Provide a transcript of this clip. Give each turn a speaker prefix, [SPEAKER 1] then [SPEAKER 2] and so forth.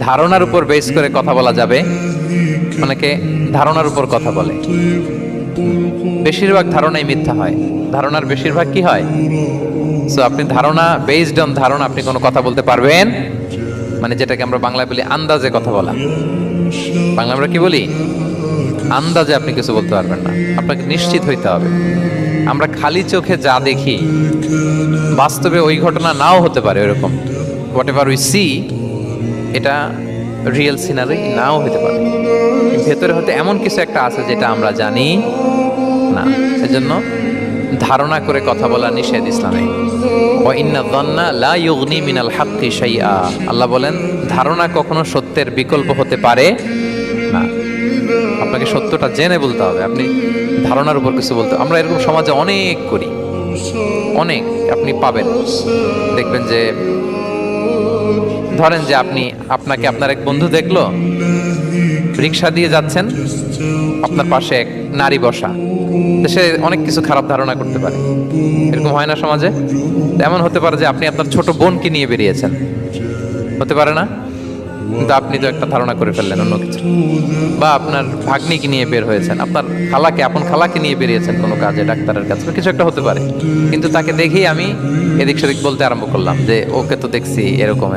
[SPEAKER 1] ধারণার উপর বেস করে কথা বলা যাবে। অনেকে ধারণার উপর কথা বলে, বেশিরভাগ ধারণাই মিথ্যা হয়। ধারণার বেশিরভাগ কি হয়? সো আপনি ধারণা, বেসড অন ধারণা আপনি কোনো কথা বলতে পারবেন, মানে যেটাকে আমরা বাংলায় বলি আন্দাজে কথা বলা। বাংলা আমরা কি বলি? আন্দাজে আপনি কিছু বলতে পারবেন না, আপনাকে নিশ্চিত হইতে হবে। আমরা খালি চোখে যা দেখি, বাস্তবে ওই ঘটনা নাও হতে পারে। এরকম হোয়াট এভার উই সি, এটা রিয়েল সিনারি নাও হতে পারে। ভেতরে হয়তো এমন কিছু একটা আছে যেটা আমরা জানি না। এজন্য ধারণা করে কথা বলা নিষেধ ইসলামে। ওয়া ইন্না যান্না লা ইউগনি মিনাল হাক্কি শাইআ। আল্লাহ বলেন ধারণা কখনো সত্যের বিকল্প হতে পারে না। আপনাকে সত্যটা জেনে বলতে হবে। আপনি ধারণার উপর কিছু বলতে, আমরা এরকম সমাজে অনেক করি, অনেক। আপনি পাবেন, দেখবেন যে ধরেন যে আপনাকে আপনার এক বন্ধু দেখলো, রিক্সা দিয়ে যাচ্ছেন, আপনার পাশে এক নারী বসা, সে অনেক কিছু খারাপ ধারণা করতে পারে। এরকম হয় না সমাজে? এমন হতে পারে যে আপনি আপনার ছোট বোনকে নিয়ে বেরিয়েছেন, হতে পারে না? কিন্তু আপনি তো একটা ধারণা করে ফেললেন অন্য কিছু। বা আপনার ভাগ্নিকে নিয়ে বের হয়েছেন, আপনার আপন খালাকে নিয়ে বেরিয়েছেন কোনো কাজে, ডাক্তারের কাছে, কিছু একটা হতে পারে। কিন্তু তাকে দেখেই আমি এদিক সেদিক বলতে আরম্ভ করলাম যে ওকে তো দেখছি এরকম